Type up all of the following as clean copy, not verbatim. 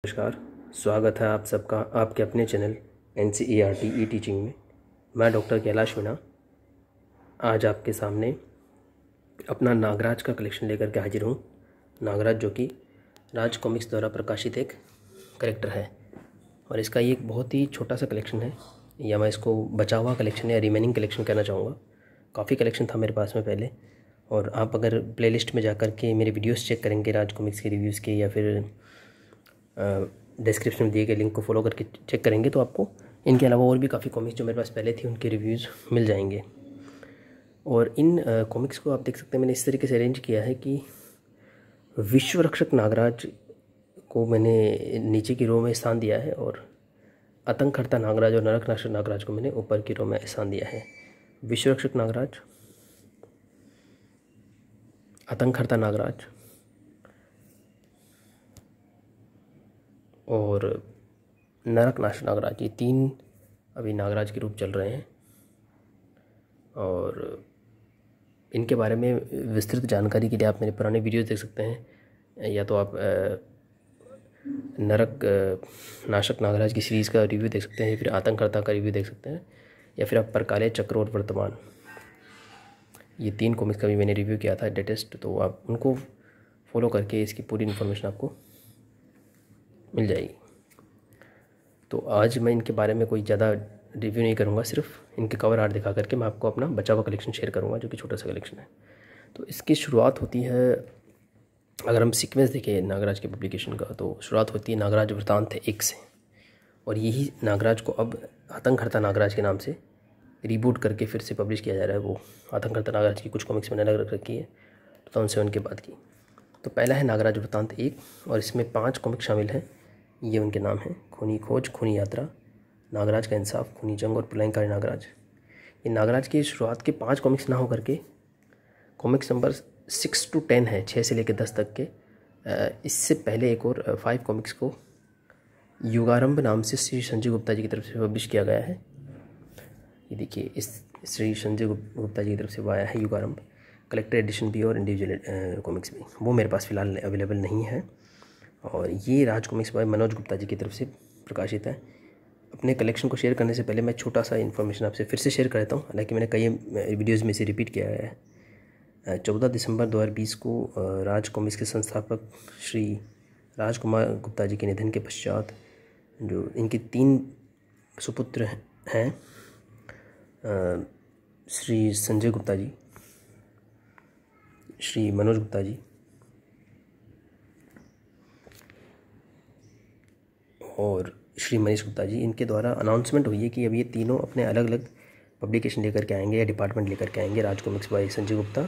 नमस्कार। स्वागत है आप सबका आपके अपने चैनल NCERT ई टीचिंग में। मैं डॉक्टर कैलाश मीणा आज आपके सामने अपना नागराज का कलेक्शन लेकर के हाजिर हूँ। नागराज जो कि राज कॉमिक्स द्वारा प्रकाशित एक करेक्टर है और इसका ये एक बहुत ही छोटा सा कलेक्शन है, या मैं इसको बचा हुआ कलेक्शन या रिमेनिंग कलेक्शन कहना चाहूँगा। काफ़ी कलेक्शन था मेरे पास में पहले, और आप अगर प्लेलिस्ट में जाकर के मेरे वीडियोस चेक करेंगे राज कॉमिक्स के रिव्यूज़ के, या फिर डिस्क्रिप्शन में दिए गए लिंक को फॉलो करके चेक करेंगे तो आपको इनके अलावा और भी काफ़ी कॉमिक्स जो मेरे पास पहले थी उनके रिव्यूज़ मिल जाएंगे। और इन कॉमिक्स को आप देख सकते हैं मैंने इस तरीके से अरेंज किया है कि विश्व रक्षक नागराज को मैंने नीचे की रो में स्थान दिया है और आतंककर्ता नागराज और नरक नाशक नागराज को मैंने ऊपर की रो में स्थान दिया है। विश्व रक्षक नागराज, आतंककर्ता नागराज और नरक नाशक नागराज, ये तीन अभी नागराज के रूप चल रहे हैं। और इनके बारे में विस्तृत जानकारी के लिए आप मेरे पुराने वीडियोस देख सकते हैं, या तो आप नरक नाशक नागराज की सीरीज़ का रिव्यू देख सकते हैं, फिर आतंककर्ता का रिव्यू देख सकते हैं, या फिर आप परकाले चक्र और वर्तमान, ये तीन कॉमिक्स का भी मैंने रिव्यू किया था लेटेस्ट, तो आप उनको फॉलो करके इसकी पूरी इन्फॉर्मेशन आपको मिल जाएगी। तो आज मैं इनके बारे में कोई ज़्यादा रिव्यू नहीं करूँगा, सिर्फ इनके कवर आर्ट दिखा करके मैं आपको अपना बचा हुआ कलेक्शन शेयर करूँगा, जो कि छोटा सा कलेक्शन है। तो इसकी शुरुआत होती है, अगर हम सीक्वेंस देखें नागराज के पब्लिकेशन का, तो शुरुआत होती है नागराज वृतांत 1 से, और यही नागराज को अब आतंककर्ता नागराज के नाम से रीबूट करके फिर से पब्लिश किया जा रहा है। वो आतंककर्ता नागराज की कुछ कॉमिक्स मैंने अलग रख रखी है 2007 के बाद की। तो पहला है नागराज वृतांत 1 और इसमें 5 कॉमिक्स शामिल हैं। ये उनके नाम हैं: खूनी खोज, खूनी यात्रा, नागराज का इंसाफ, खूनी जंग और प्रलयंकारी नागराज। ये नागराज की शुरुआत के 5 कॉमिक्स ना हो करके कॉमिक्स नंबर 6 to 10 है, 6 से लेकर 10 तक के। इससे पहले एक और 5 कॉमिक्स को युगारंभ नाम से श्री संजय गुप्ता जी की तरफ से पब्लिश किया गया है। ये देखिए, इस श्री संजय गुप्ता जी की तरफ से वो आया है युगारंभ, कलेक्टर एडिशन भी और इंडिविजुअल कॉमिक्स भी। वो मेरे पास फ़िलहाल अवेलेबल नहीं है। और ये राज कॉमिक्स बाय मनोज गुप्ता जी की तरफ से प्रकाशित है। अपने कलेक्शन को शेयर करने से पहले मैं छोटा सा इन्फॉर्मेशन आपसे फिर से शेयर कर देता हूँ, हालांकि मैंने कई वीडियोज़ में से रिपीट किया है। 14 दिसंबर 2020 को राज कॉमिक्स के संस्थापक श्री राजकुमार गुप्ता जी के निधन के पश्चात जो इनके 3 सुपुत्र हैं, श्री संजय गुप्ता जी, श्री मनोज गुप्ता जी और श्री मनीष गुप्ता जी, इनके द्वारा अनाउंसमेंट हुई है कि अब ये तीनों अपने अलग अलग पब्लिकेशन लेकर के आएंगे या डिपार्टमेंट लेकर के आएंगे। Raj comics by Sanjay Gupta,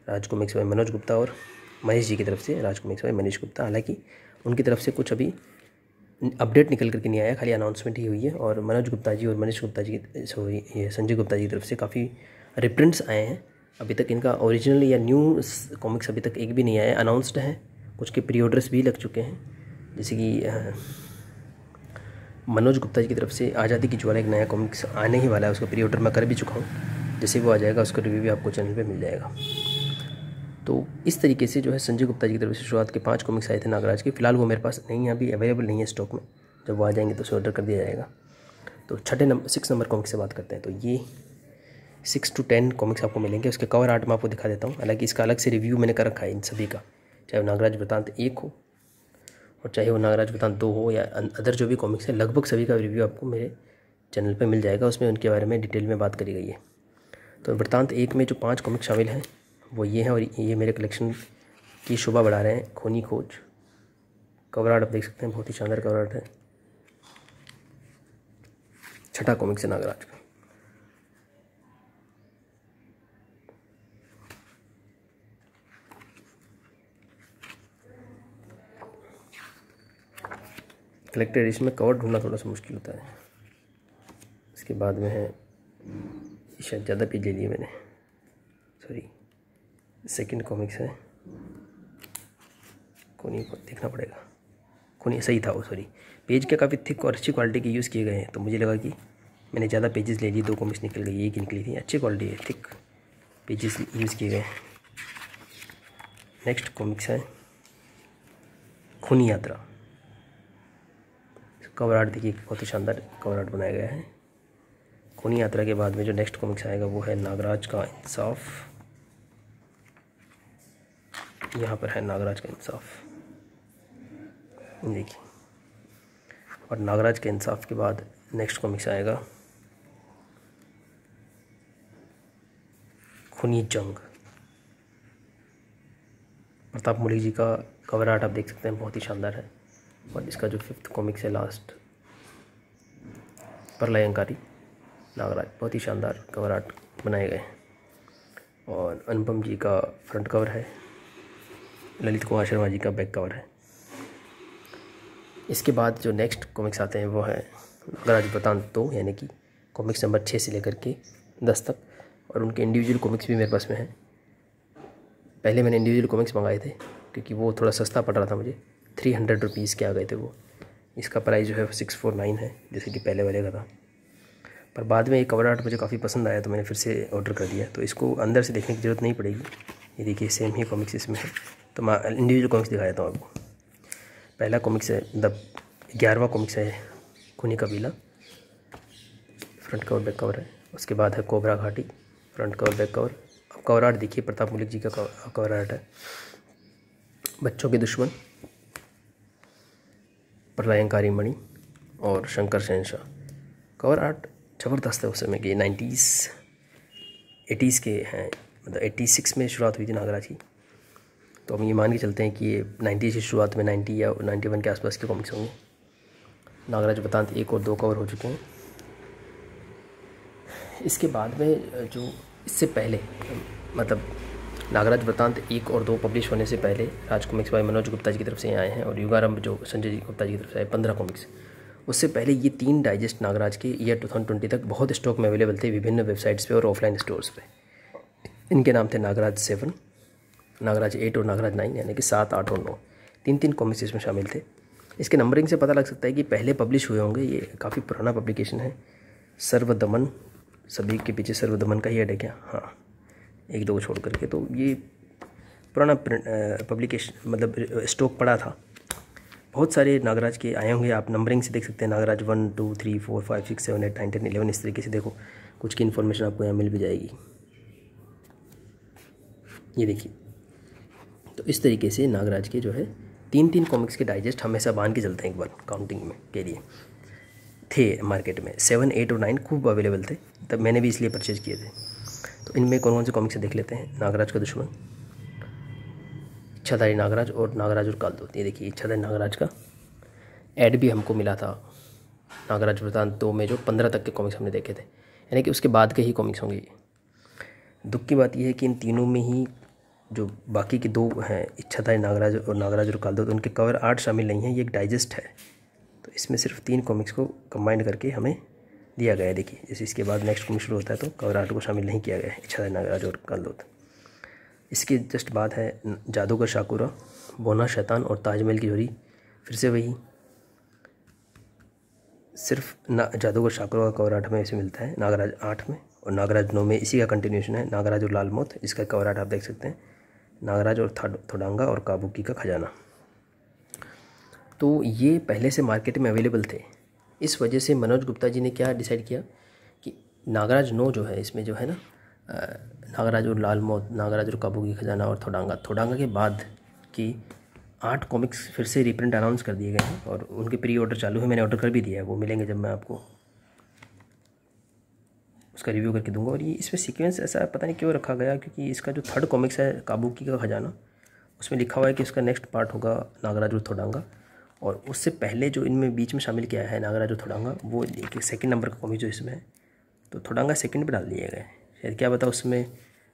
Raj comics by Manoj Gupta और महेश जी की तरफ से राज कॉमिक्स बाय मनीष गुप्ता। हालांकि उनकी तरफ से कुछ अभी अपडेट निकल करके नहीं आया, खाली अनाउंसमेंट ही हुई है। और मनोज गुप्ता जी और मनीष गुप्ता जी ये संजय गुप्ता जी की तरफ से काफ़ी रिप्रिंट्स आए हैं। अभी तक इनका ओरिजिनल या न्यू कॉमिक्स अभी तक एक भी नहीं आया, अनाउंस्ड है। कुछ के प्री ऑर्डर्स भी लग चुके हैं, जैसे कि मनोज गुप्ता जी की तरफ से आज़ादी की ज्वाला एक नया कॉमिक्स आने ही वाला है, उसका प्री ऑर्डर मैं कर भी चुका हूँ। जैसे वो आ जाएगा उसका रिव्यू भी आपको चैनल पे मिल जाएगा। तो इस तरीके से जो है संजय गुप्ता जी की तरफ से शुरुआत के 5 कॉमिक्स आए थे नागराज के। फ़िलहाल वो मेरे पास नहीं है, अभी अवेलेबल नहीं है स्टॉक में। जब वो आ जाएंगे तो उसे ऑर्डर कर दिया जाएगा। तो 6 नंबर कॉमिक्स से बात करते हैं। तो ये 6 to 10 कॉमिक्स आपको मिलेंगे। उसके कवर आर्ट मैं आपको दिखा देता हूँ। हालाँकि इसका अलग से रिव्यू मैंने कर रखा है इन सभी का, चाहे वो नागराज वृतांत 1 हो और चाहे वो नागराज वृतांत 2 हो या अदर जो भी कॉमिक्स है, लगभग सभी का रिव्यू आपको मेरे चैनल पे मिल जाएगा। उसमें उनके बारे में डिटेल में बात करी गई है। तो वृतांत 1 में जो 5 कॉमिक्स शामिल हैं वो ये हैं, और ये मेरे कलेक्शन की शोभा बढ़ा रहे हैं। खूनी खोज, कवर आर्ट आप देख सकते हैं, बहुत ही शानदार कवर आर्ट है। 6ठा कॉमिक्स है नागराज का। कलेक्टर एडिशन में कवर ढूंढना थोड़ा सा मुश्किल होता है। इसके बाद में है, शायद ज़्यादा पेज ले लिए मैंने, सॉरी, सेकंड कॉमिक्स है। खूनी को देखना पड़ेगा, खूनी सही था वो, सॉरी। पेज के काफ़ी थिक और अच्छी क्वालिटी के यूज़ किए गए हैं, तो मुझे लगा कि मैंने ज़्यादा पेजेस ले लिए, 2 कॉमिक्स निकल गई, एक निकली थी। अच्छी क्वालिटी है, थिक पेजेस यूज़ किए गए। नेक्स्ट कॉमिक्स है खूनी यात्रा। कवर आर्ट देखिए, बहुत ही शानदार कवर आर्ट बनाया गया है। खूनी यात्रा के बाद में जो नेक्स्ट कॉमिक्स आएगा वो है नागराज का इंसाफ। यहाँ पर है नागराज का इंसाफ, देखिए। और नागराज के इंसाफ के बाद नेक्स्ट कॉमिक्स आएगा खूनी जंग। प्रताप मुली जी का कवर आर्ट आप देख सकते हैं, बहुत ही शानदार है। और इसका जो 5th कॉमिक्स है लास्ट, प्रलयंकारी नागराज, बहुत ही शानदार कवर आर्ट बनाए गए हैं। और अनुपम जी का फ्रंट कवर है, ललित कुमार शर्मा जी का बैक कवर है। इसके बाद जो नेक्स्ट कॉमिक्स आते हैं वो है नागराज वृतांत 2, यानी कि कॉमिक्स नंबर 6 से लेकर के 10 तक। और उनके इंडिविजुअल कॉमिक्स भी मेरे पास में हैं। पहले मैंने इंडिविजुअल कॉमिक्स मंगाए थे क्योंकि वो थोड़ा सस्ता पड़ रहा था मुझे, 300 रुपीज़ के आ गए थे वो। इसका प्राइस जो है 649 है, जैसे कि पहले वाले का था। पर बाद में ये कवर आर्ट मुझे काफ़ी पसंद आया तो मैंने फिर से ऑर्डर कर दिया। तो इसको अंदर से देखने की ज़रूरत नहीं पड़ेगी, ये देखिए सेम ही कॉमिक्स इसमें है। तो मैं इंडिविजुअल कॉमिक्स दिखा देता हूँ आपको। पहला कॉमिक्स है 11वां कॉमिक्स है खूनी कबीला, फ्रंट कवर बैक कवर है। उसके बाद है कोबरा घाटी, फ्रंट कवर बैक कवर। अब कवर आर्ट देखिए, प्रताप मुलिक जी का कवर आर्ट है। बच्चों के दुश्मन, प्रलयंकारी मणि और शंकर शहनशाह। कवर आर्ट ज़बरदस्त है उस समय के, 90s 80s के हैं, मतलब 86 में शुरुआत हुई थी नागराज की। तो हम ये मान के चलते हैं कि ये 90s की शुरुआत में 90 या 91 के आसपास के कॉमिक्स होंगे। नागराज वृतांत 1 और 2 कवर हो चुके हैं। इसके बाद में जो इससे पहले, मतलब नागराज वृतांत 1 और 2 पब्लिश होने से पहले राज कॉमिक्स बाय मनोज गुप्ता जी की तरफ से आए हैं। और युगारंभ जो संजय जी गुप्ता जी की तरफ से आए 15 कॉमिक्स। उससे पहले ये 3 डाइजेस्ट नागराज के ईयर 2020 तक बहुत स्टॉक में अवेलेबल थे विभिन्न वेबसाइट्स पे और ऑफलाइन स्टोर्स पे। इनके नाम थे नागराज 7, नागराज 8 और नागराज 9, यानी कि 7, 8 और 9, 3 कॉमिक्स इसमें शामिल थे। इसके नंबरिंग से पता लग सकता है कि पहले पब्लिश हुए होंगे। ये काफ़ी पुराना पब्लिकेशन है। सर्वदमन, सभी के पीछे सर्वदमन का ही ऐड है क्या? हाँ, 1-2 छोड़ करके। तो ये पुराना पब्लिकेशन, मतलब स्टॉक पड़ा था। बहुत सारे नागराज के आए होंगे, आप नंबरिंग से देख सकते हैं। नागराज 1, 2, 3, 4, 5, 6, 7, 8, 9, 10, 11, इस तरीके से देखो, कुछ की इन्फॉर्मेशन आपको यहाँ मिल भी जाएगी। ये देखिए, तो इस तरीके से नागराज के जो है 3 कॉमिक्स के डाइजेस्ट हमेशा बांध के चलते हैं एक बार काउंटिंग में के लिए थे मार्केट में। 7, 8 और 9 खूब अवेलेबल थे, तब मैंने भी इसलिए परचेज किए थे। तो इनमें कौन कौन से कॉमिक्स देख लेते हैं। नागराज का दुश्मन, इच्छाधारी नागराज और नागराज और कालदूत। ये देखिए, इच्छाधारी नागराज का ऐड भी हमको मिला था नागराज वृतांत 2 में, जो 15 तक के कॉमिक्स हमने देखे थे, यानी कि उसके बाद के ही कॉमिक्स होंगे ये। दुख की बात यह है कि इन तीनों में ही जो बाकी के 2 हैं, इच्छाधारी नागराज और कालदूत, उनके कवर आर्ट शामिल नहीं है। ये एक डाइजेस्ट है, तो इसमें सिर्फ 3 कॉमिक्स को कंबाइंड करके हमें दिया गया है। देखिए, जैसे इसके बाद नेक्स्ट कॉमिक शुरू होता है तो कवर आर्ट को शामिल नहीं किया गया है, इच्छाधारी नागराज और कालदूत। इसके जस्ट बाद है जादूगर शाकुरा, बोना शैतान और ताजमहल की जोड़ी। फिर से वही, सिर्फ जादूगर शाकुरा का कवर आर्ट हमें ऐसे मिलता है नागराज 8 में, और नागराज 9 में इसी का कंटिन्यूशन है नागराज और लाल मौत। इसका कवर आर्ट आप देख सकते हैं, नागराज और थोडांगा और काबुकी का खजाना। तो ये पहले से मार्केट में अवेलेबल थे। इस वजह से मनोज गुप्ता जी ने क्या डिसाइड किया कि नागराज 9 जो है, इसमें जो है ना नागराज और लाल मौत, नागराज और काबुकी खजाना और थोडांगा के बाद की 8 कॉमिक्स फिर से रीप्रिंट अनाउंस कर दिए गए हैं और उनके प्री ऑर्डर चालू है। मैंने ऑर्डर कर भी दिया है, वो मिलेंगे जब मैं आपको उसका रिव्यू करके दूंगा। और ये इसमें सीक्वेंस ऐसा पता नहीं क्यों रखा गया, क्योंकि इसका जो 3rd कॉमिक्स है काबुकी का खजाना, उसमें लिखा हुआ है कि इसका नेक्स्ट पार्ट होगा नागराज और थोडांगा। और उससे पहले जो इनमें बीच में शामिल किया है नागराज और थोडांगा, वो एक 2nd नंबर का कॉमिक जो इसमें है, तो थोडांगा 2nd पे डाल दिया गया है। शायद क्या पता उसमें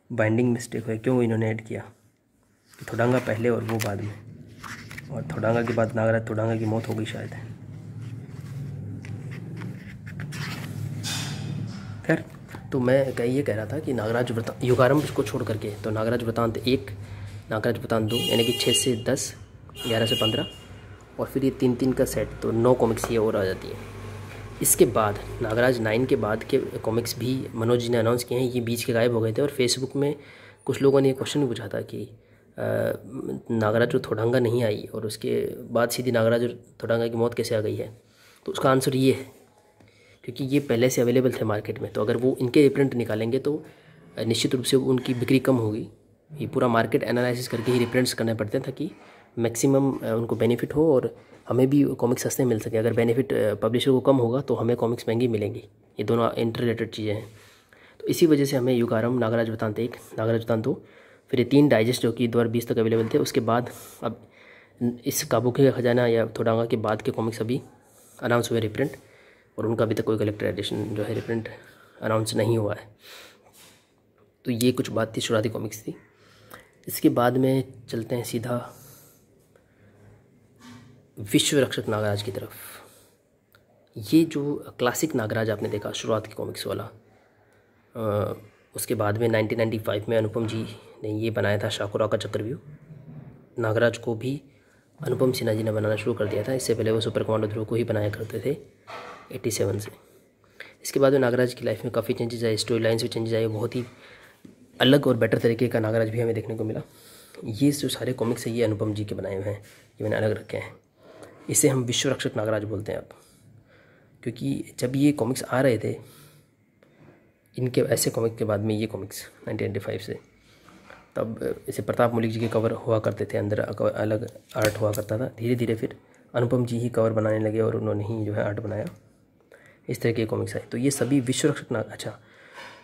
बाइंडिंग मिस्टेक है, क्यों इन्होंने ऐड किया कि थोडांगा पहले और वो बाद में, और थोडांगा के बाद नागराज थोडांगा की मौत हो गई शायद। खैर, तो मैं ये कह रहा था कि नागराज वृतांत युगारंभ को छोड़ करके, तो नागराज वृतांत 1, नागराज वृतांत 2, यानी कि 6 से 10, 11 से 15, और फिर ये 3 का सेट, तो 9 कॉमिक्स ये और आ जाती है। इसके बाद नागराज 9 के बाद के कॉमिक्स भी मनोज जी ने अनाउंस किए हैं, ये बीच के गायब हो गए थे। और फेसबुक में कुछ लोगों ने ये क्वेश्चन भी पूछा था कि नागराज और थोडांगा नहीं आई और उसके बाद सीधी नागराज और थोडांगा की मौत कैसे आ गई है। तो उसका आंसर ये है, क्योंकि ये पहले से अवेलेबल थे मार्केट में। तो अगर वो इनके रिप्रिंट निकालेंगे तो निश्चित रूप से उनकी बिक्री कम होगी। ये पूरा मार्केट एनालिसिस करके ही रिप्रिंट्स करने पड़ते हैं ताकि मैक्सिमम उनको बेनिफिट हो और हमें भी कॉमिक्स सस्ते मिल सके। अगर बेनिफिट पब्लिशर को कम होगा तो हमें कॉमिक्स महंगी मिलेंगी। ये दोनों इंटर रिलेटेड चीज़ें हैं। तो इसी वजह से हमें युगारम, नागराज वृत्तांत 1, नागराज वृत्तांत 2, फिर ये 3 डाइजेस्ट जो कि 2020 तक अवेलेबल थे। उसके बाद अब इस काबुकी का खजाना या थोडांगा के बाद के कॉमिक्स अभी अनाउंस हुए रिप्रिंट, और उनका अभी तक कोई कलेक्टर एडिशन जो है रिप्रिंट अनाउंस नहीं हुआ है। तो ये कुछ बात थी शुरुआती कॉमिक्स थी। इसके बाद में चलते हैं सीधा विश्व रक्षक नागराज की तरफ। ये जो क्लासिक नागराज आपने देखा शुरुआत के कॉमिक्स वाला, उसके बाद में 1995 में अनुपम जी ने ये बनाया था शाकुरा का चक्रव्यूह। नागराज को भी अनुपम सिन्हा जी ने बनाना शुरू कर दिया था। इससे पहले वो सुपर कमांडो ध्रुव को ही बनाया करते थे 87 से। इसके बाद में नागराज की लाइफ में काफ़ी चेंजेस आए, स्टोरी लाइन्स भी चेंजेस आए, बहुत ही अलग और बेटर तरीके का नागराज भी हमें देखने को मिला। ये जो सारे कॉमिक्स है ये अनुपम जी के बनाए हुए हैं, ये मैंने अलग रखे हैं। इसे हम विश्व रक्षक नागराज बोलते हैं अब, क्योंकि जब ये कॉमिक्स आ रहे थे, इनके ऐसे कॉमिक के बाद में ये कॉमिक्स 1995 से, तब इसे प्रताप मलिक जी के कवर हुआ करते थे, अंदर अलग आर्ट हुआ करता था। धीरे धीरे फिर अनुपम जी ही कवर बनाने लगे और उन्होंने ही जो है आर्ट बनाया। इस तरह के कॉमिक्स आए। तो ये सभी विश्व रक्षक अच्छा,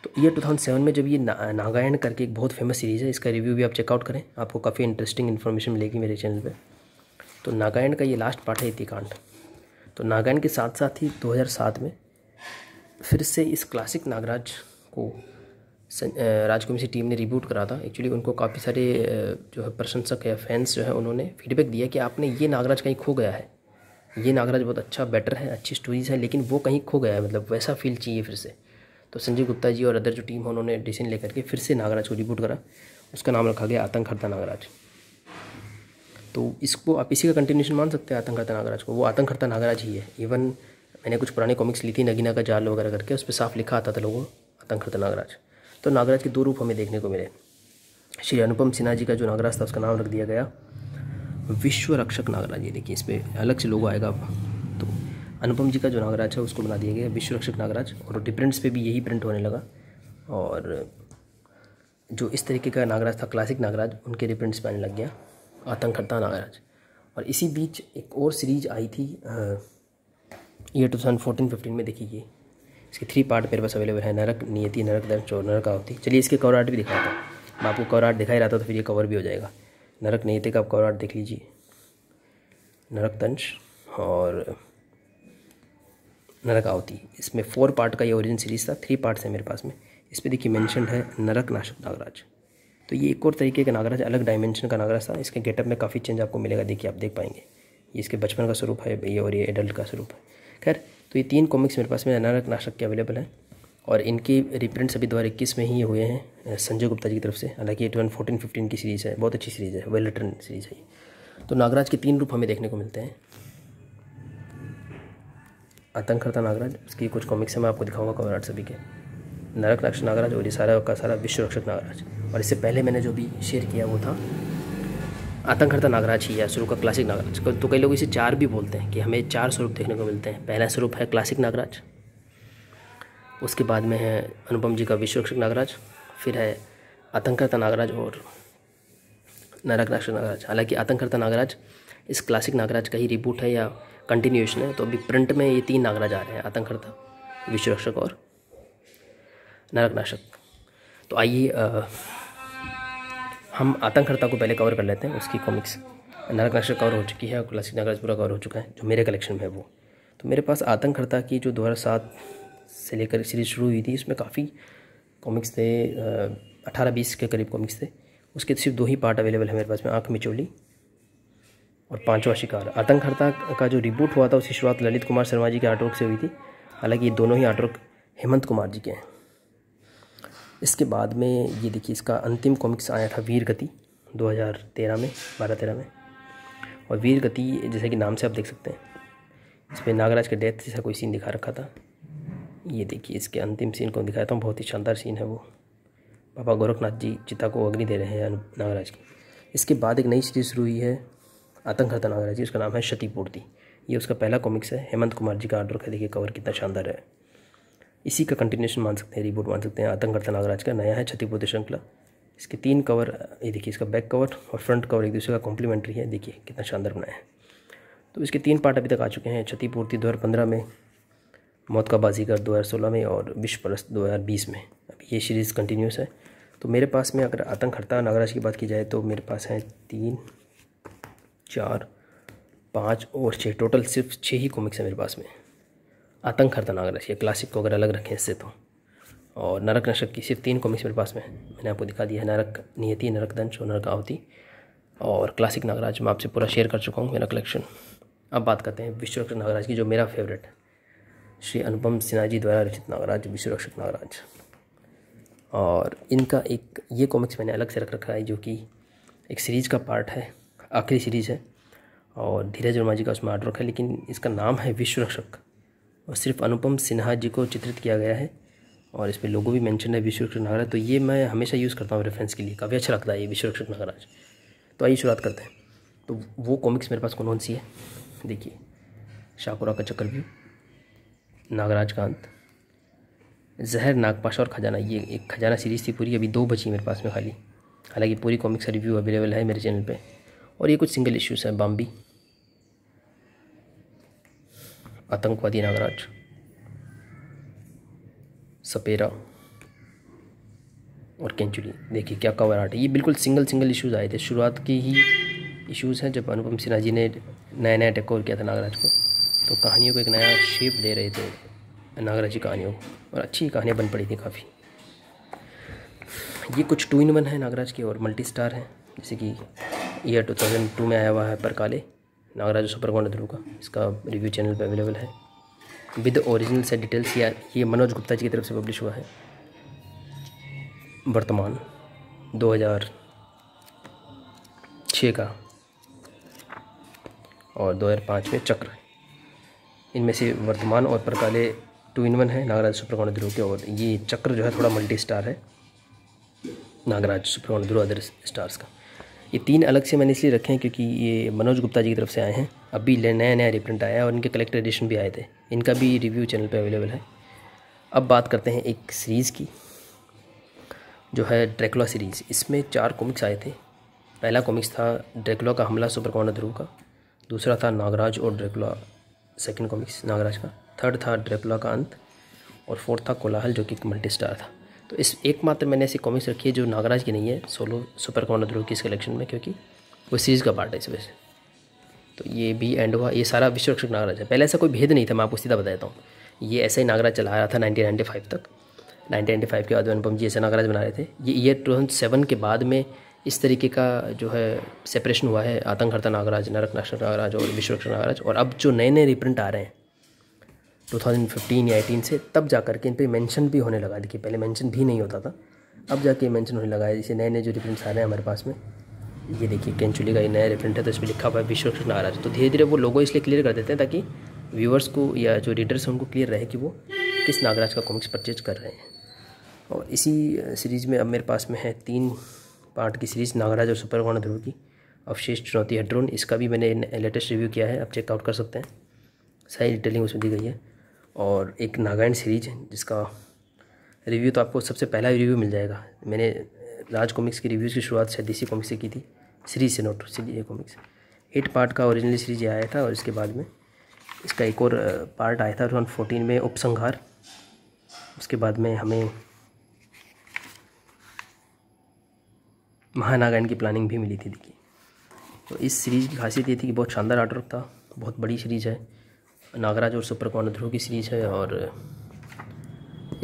तो ये 2007 में जब ये नागायण करके एक बहुत फेमस सीरीज़ है, इसका रिव्यू भी आप चेकआउट करें, आपको काफ़ी इंटरेस्टिंग इन्फॉर्मेशन मिलेगी मेरे चैनल पे। तो नागायण का ये लास्ट पार्ट है इतिकांड। तो नागायण के साथ साथ ही 2007 में फिर से इस क्लासिक नागराज को राजकुमारी टीम ने रिबूट करा था। एक्चुअली उनको काफ़ी सारे जो है प्रशंसक या फैंस जो है उन्होंने फीडबैक दिया कि आपने ये नागराज कहीं खो गया है, ये नागराज बहुत अच्छा बेटर है, अच्छी स्टोरीज़ है, लेकिन वो कहीं खो गया है, मतलब वैसा फील चाहिए फिर से। तो संजय गुप्ता जी और अदर जो टीम है उन्होंने डिसीजन लेकर के फिर से नागराज को रिबूट करा। उसका नाम रखा गया आतंकहर्ता नागराज। तो इसको आप इसी का कंटिन्यूशन मान सकते हैं आतंकहर्ता नागराज को। वो आतंकहर्ता नागराज ही है। इवन मैंने कुछ पुराने कॉमिक्स ली थी नगीना का जाल वगैरह करके, उस पर साफ लिखा आता था लोगों आतंकहर्ता नागराज। तो नागराज के 2 रूप हमें देखने को मिले। श्री अनुपम सिन्हा जी का जो नागराज था उसका नाम रख दिया गया विश्व रक्षक नागराज। ये देखिए इस पर अलग से लोगो आएगा। तो अनुपम जी का जो नागराज है उसको बना दिया गया विश्व रक्षक नागराज, और डिप्रिंट्स पे भी यही प्रिंट होने लगा। और जो इस तरीके का नागराज था क्लासिक नागराज, उनके रिप्रिंट्स पे आने लग गया आतंकहर्ता नागराज। और इसी बीच एक और सीरीज आई थी ये 2014-15 में। देखिए इसके 3 पार्ट मेरे पास अवेलेबल है, नरक नियति, नरक दंश और नरक आहुति। चलिए इसके कवर आर्ट भी दिखाता हूँ। मैं आपको कवर आर्ट दिखा ही रहा था तो फिर ये कवर भी हो जाएगा। नरक नियति का आप कवर आर्ट देख लीजिए, नरक दंश और नरक आहुति। इसमें 4 पार्ट का ये ओरिजिन सीरीज़ था, 3 पार्ट्स है मेरे पास में। इस पर देखिए मेंशन है नरक नाशक नागराज। तो ये एक और तरीके का नागराज, अलग डायमेंशन का नागराज था। इसके गेटअप में काफ़ी चेंज आपको मिलेगा, देखिए आप देख पाएंगे। ये इसके बचपन का स्वरूप है ये, और ये एडल्ट का स्वरूप है। खैर, तो ये 3 कॉमिक्स मेरे पास में नरक नाशक के अवेलेबल हैं, और इनकी रिप्रिंट्स अभी 2021 में ही हुए हैं संजय गुप्ता जी की तरफ से। हालांकि ये 2014-15 की सीरीज़ है, बहुत अच्छी सीरीज़ है, वेल रिटन सीरीज़ है। तो नागराज के 3 रूप हमें देखने को मिलते हैं। आतंकहर्ता नागराज, उसकी कुछ कॉमिक्स मैं आपको दिखाऊंगा कवर आर्ट सभी के। नरक नाशक नागराज और ये सारा का सारा विश्व रक्षक नागराज। और इससे पहले मैंने जो भी शेयर किया वो था आतंकहर्ता नागराज ही है, शुरू का क्लासिक नागराज। तो कई लोग इसे 4 भी बोलते हैं कि हमें 4 स्वरूप देखने को मिलते हैं। पहला स्वरूप है क्लासिक नागराज, उसके बाद में है अनुपम जी का विश्व रक्षक नागराज, फिर है आतंकहर्ता नागराज और नरक नाशक नागराज। हालांकि आतंकहर्ता नागराज इस क्लासिक नागराज का ही रिबूट है या कंटिन्यूएशन है। तो अभी प्रिंट में ये 3 नागराज आ रहे हैं, आतंकहर्ता, विश्व रक्षक और नरक नाशक। तो आइए हम आतंकहर्ता को पहले कवर कर लेते हैं। उसकी कॉमिक्स नरक नाशक कवर हो चुकी है और क्लासिक नागराज पूरा कवर हो चुका है जो मेरे कलेक्शन में है वो। तो मेरे पास आतंकहर्ता की जो 2007 से लेकर सीरीज शुरू हुई थी, इसमें काफ़ी कॉमिक्स थे, 18-20 के करीब कॉमिक्स थे। उसके सिर्फ 2 ही पार्ट अवेलेबल है मेरे पास में, आँख मिचोली और 5वां शिकार। आतंकहर्ता का जो रिबूट हुआ था उसकी शुरुआत ललित कुमार शर्मा जी के आर्टवर्क से हुई थी। हालांकि ये दोनों ही आर्टवर्क हेमंत कुमार जी के हैं। इसके बाद में ये देखिए इसका अंतिम कॉमिक्स आया था वीर गति 2013 में, 12-13 में। और वीर गति जैसे कि नाम से आप देख सकते हैं, इसमें नागराज के डेथ जैसा कोई सीन दिखा रखा था। ये देखिए इसके अंतिम सीन को दिखाता हूँ, बहुत ही शानदार सीन है वो। बाबा गोरखनाथ जी चिता को अग्नि दे रहे हैं नागराज की। इसके बाद एक नई सीरीज शुरू हुई है आतंकहर्ता नागराज जी, उसका नाम है क्षतिपूर्ति। ये उसका पहला कॉमिक्स है, हेमंत कुमार जी का आर्ट वर्क है। देखिए कवर कितना शानदार है। इसी का कंटिन्यूशन मान सकते हैं, रिबूट मान सकते हैं। आतंककर्ता नागराज का नया है, क्षतिपूर्ति श्रृंखला। इसके 3 कवर, ये देखिए इसका बैक कवर और फ्रंट कवर एक दूसरे का कॉम्प्लीमेंट्री है। देखिए कितना शानदार बनाया है। तो इसके 3 पार्ट अभी तक आ चुके हैं। क्षतिपूर्ति 2015 में, मौत का बाजीगर 2016 में और विश्वपरस्त 2020 में। अभी ये सीरीज़ कंटिन्यूस है। तो मेरे पास में अगर आतंककर्ता नागराज की बात की जाए तो मेरे पास हैं 3, 4, 5 और 6, टोटल सिर्फ 6 ही कॉमिक्स हैं मेरे पास में आतंककर्ता नागराज। ये क्लासिक को अगर अलग रखें इससे तो। और नरक नशक की सिर्फ 3 कॉमिक्स मेरे पास में है, मैंने आपको दिखा दिया है, नरक नियति, नरक दंश और नरक आहुति। और क्लासिक नागराज मैं आपसे पूरा शेयर कर चुका हूँ मेरा कलेक्शन। अब बात करते हैं विश्वरक्षक नागराज की, जो मेरा फेवरेट है, श्री अनुपम सिन्हा जी द्वारा रचित नागराज, विश्वरक्षक नागराज। और इनका एक ये कॉमिक्स मैंने अलग से रख रखा है, जो कि एक सीरीज़ का पार्ट है, आखिरी सीरीज़ है। और धीरज वर्मा जी का उसमें आर्ट वर्क है, लेकिन इसका नाम है विश्वरक्षक और सिर्फ अनुपम सिन्हा जी को चित्रित किया गया है। और इस पर लोगो भी मेंशन है, विश्वरक्षक नागराज। तो ये मैं हमेशा यूज़ करता हूँ रेफरेंस के लिए, काफ़ी अच्छा लगता है ये विश्वरक्षक नागराज। तो आइए शुरुआत करते हैं। तो वो कॉमिक्स मेरे पास कौन कौन सी है, देखिए। शाकुरा का चक्रव्यूह, नागराज का अंत, जहर, नागपाशा और खजाना। ये एक खजाना सीरीज़ थी पूरी, अभी 2 बची मेरे पास में खाली। हालांकि पूरी कॉमिक्स का रिव्यू अवेलेबल है मेरे चैनल पे। और ये कुछ सिंगल इश्यूज़ हैं, बॉम्बी, आतंकवादी नागराज, सपेरा और केंचुली। देखिए क्या कवर आर्ट है। ये बिल्कुल सिंगल इश्यूज़ आए थे, शुरुआत के ही इश्यूज़ हैं जब अनुपम सिन्हा जी ने नया टेक ओवर किया था नागराज को। तो कहानियों को एक नया शेप दे रहे थे नागराज की कहानियों को, और अच्छी कहानियाँ बन पड़ी थी काफ़ी। ये कुछ 2-in-1 है नागराज की और मल्टी स्टार हैं, जैसे कि ईयर 2002 में आया हुआ है पर काले, नागराज सुपर कमांडो ध्रुव का। इसका रिव्यू चैनल पे अवेलेबल है विद ओरिजिनल सेट डिटेल्स। ये मनोज गुप्ता जी की तरफ से पब्लिश हुआ है। वर्तमान 2006 का और 2005 में चक्र। इनमें से वर्तमान और परकाले 2-in-1 है नागराज सुपर कमांडो ध्रुव के। और ये चक्र जो है थोड़ा मल्टी स्टार है, नागराज सुपर कमांडो ध्रुव अदर स्टार्स का। ये 3 अलग से मैंने इसलिए रखे हैं क्योंकि ये मनोज गुप्ता जी की तरफ से आए हैं। अभी नया रिप्रिंट आया है और इनके कलेक्टर एडिशन भी आए थे, इनका भी रिव्यू चैनल पे अवेलेबल है। अब बात करते हैं एक सीरीज़ की, जो है ड्रैकुला सीरीज़। इसमें 4 कॉमिक्स आए थे। पहला कॉमिक्स था ड्रैकुला का हमला सुपर कमांडो ध्रुव का, दूसरा था नागराज और ड्रैकुला, सेकंड कॉमिक्स नागराज का, थर्ड था ड्रैकुला का अंत, और फोर्थ था कोलाहल, जो कि मल्टी स्टार था। तो इस एकमात्र मैंने ऐसी कॉमिक्स रखी है जो नागराज की नहीं है, सोलो सुपर कमांडो ध्रुव की इस कलेक्शन में, क्योंकि वो सीरीज़ का पार्ट है इस वजह से। तो ये भी एंड हुआ। ये सारा विश्वरक्षक नागराज है। पहले ऐसा कोई भेद नहीं था, मैं आपको सीधा बताता हूँ। ये ऐसा ही नागराज चला रहा था 1995 तक। 1995 के बाद अनुपम जी ऐसे नागराज बना रहे थे। ये ईयर 2007 के बाद में इस तरीके का जो है सेपरेशन हुआ है, आतंककर्ता नागराज, नरक नशक नागराज और विश्वरक्षक नागराज। और अब जो नए रिप्रिंट आ रहे हैं 2015 या 18 से, तब जा कर के इन पर मेंशन भी होने लगा। देखिए पहले मेंशन भी नहीं होता था, अब जाके मेंशन होने लगा है। जैसे नए जो रिप्रिंट्स आ रहे हैं हमारे पास में, ये देखिए केंचुली का ये नया रिप्रिंट है, तो इस पर लिखा हुआ है विश्वरक्षक नागराज। तो धीरे धीरे वो लोगो इसलिए क्लियर कर देते हैं ताकि व्यूअर्स को या जो रीडर्स हैं उनको क्लियर रहे कि वो किस नागराज का कॉमिक्स परचेज कर रहे हैं। और इसी सीरीज़ में अब मेरे पास में है 3 पार्ट की सीरीज़ नागराज और सुपर कमांडो ध्रुव की, अवशेष, चुनौती, हेड्रोन। इसका भी मैंने लेटेस्ट रिव्यू किया है, आप चेकआउट कर सकते हैं, सारी डिटेलिंग उसमें दी गई है। और एक नागायण सीरीज है जिसका रिव्यू तो आपको सबसे पहला रिव्यू मिल जाएगा। मैंने राज कॉमिक्स की रिव्यूज़ की शुरुआत शायद इसी कॉमिक्स से की थी, सीरीज से, नोट सीरीज कॉमिक्स। 8 पार्ट का ओरिजिनली सीरीज आया था, और इसके बाद में इसका एक और पार्ट आया था 2014 में, उपसंहार। उसके बाद में हमें महानागायण की प्लानिंग भी मिली थी। देखिए तो इस सीरीज़ की खासियत ये थी कि बहुत शानदार आर्टवर्क था, बहुत बड़ी सीरीज़ है, नागराज और सुपर कमांडो ध्रुव की सीरीज़ है। और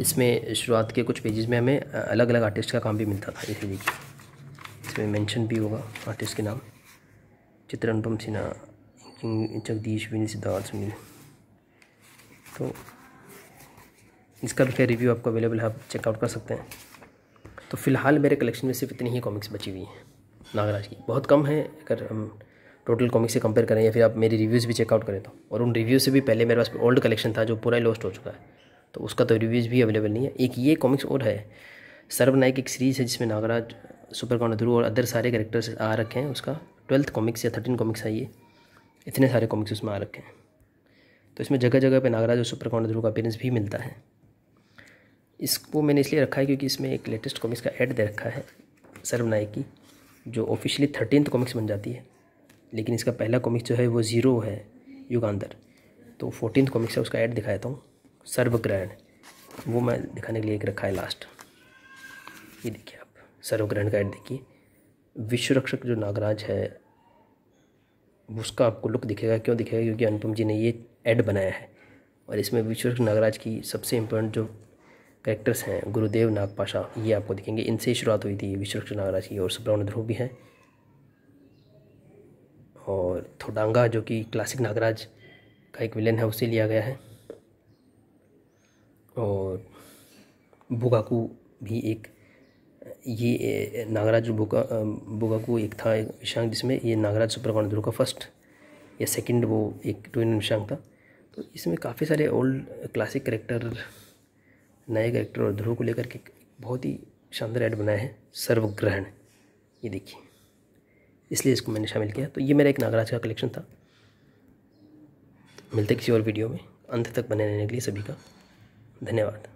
इसमें शुरुआत के कुछ पेजेस में हमें अलग अलग आर्टिस्ट का काम भी मिलता था। इसे देखिए, इसमें मेंशन भी होगा आर्टिस्ट के नाम, चित्र अनुपम सिन्हा, जगदीश, विनीत, सिद्धार्थ, सुनील। तो इसका भी रिव्यू आपको अवेलेबल है, आप चेकआउट कर सकते हैं। तो फ़िलहाल मेरे कलेक्शन में सिर्फ इतनी ही कॉमिक्स बची हुई हैं नागराज की, बहुत कम है अगर हम टोटल कॉमिक्स से कंपेयर करें, या फिर आप मेरी रिव्यूज़ भी चेकआउट करें तो। और उन रिव्यूज़ से भी पहले मेरे पास ओल्ड कलेक्शन था जो पूरा ही लॉस्ट हो चुका है, तो उसका तो रिव्यूज़ भी अवेलेबल नहीं है। एक ये कॉमिक्स और है, सर्वनायक एक सीरीज़ है जिसमें नागराज, सुपर कमांडो ध्रुव और अदर सारे कैरेक्टर्स आ रखे हैं। उसका 12th कॉमिक्स या 13 कॉमिक्स है ये, इतने सारे कॉमिक्स उसमें आ रखे हैं। तो इसमें जगह जगह पे नागराज और सुपर कमांडो ध्रुव का अपीयरेंस भी मिलता है। इसको मैंने इसलिए रखा है क्योंकि इसमें एक लेटेस्ट कॉमिक्स का ऐड दे रखा है सर्वनायक की, जो ऑफिशियली 13th कॉमिक्स बन जाती है, लेकिन इसका पहला कॉमिक्स जो है वो 0 है युगांधर। तो 14th कॉमिक्स है, उसका ऐड दिखाया था हूँ सर्वग्रहण, वो मैं दिखाने के लिए एक रखा है लास्ट। ये देखिए आप सर्वग्रहण का ऐड देखिए। विश्वरक्षक जो नागराज है उसका आपको लुक दिखेगा, क्यों दिखेगा, क्योंकि अनुपम जी ने ये ऐड बनाया है। और इसमें विश्वरक्षक नागराज की सबसे इम्पोर्टेंट जो कैरेक्टर्स हैं गुरुदेव नागपाशा, ये आपको दिखेंगे। इनसे ही शुरुआत हुई थी विश्वरक्षक नागराज की। और सुब्रमण्य ध्रुव भी हैं, और थोडांगा जो कि क्लासिक नागराज का एक विलेन है, उसे लिया गया है। और बुगाकू भी एक, ये नागराज बुगाकू एक था एक विषांग, जिसमें ये नागराज सुपर कमांडो ध्रुव का फर्स्ट या सेकंड वो एक ट्विन विषांग था। तो इसमें काफ़ी सारे ओल्ड क्लासिक कैरेक्टर, नए कैरेक्टर और ध्रुव को लेकर के बहुत ही शानदार ऐड बनाया है सर्वग्रहण। ये देखिए, इसलिए इसको मैंने शामिल किया। तो ये मेरा एक नागराज का कलेक्शन था। मिलते किसी और वीडियो में। अंत तक बने रहने के लिए सभी का धन्यवाद।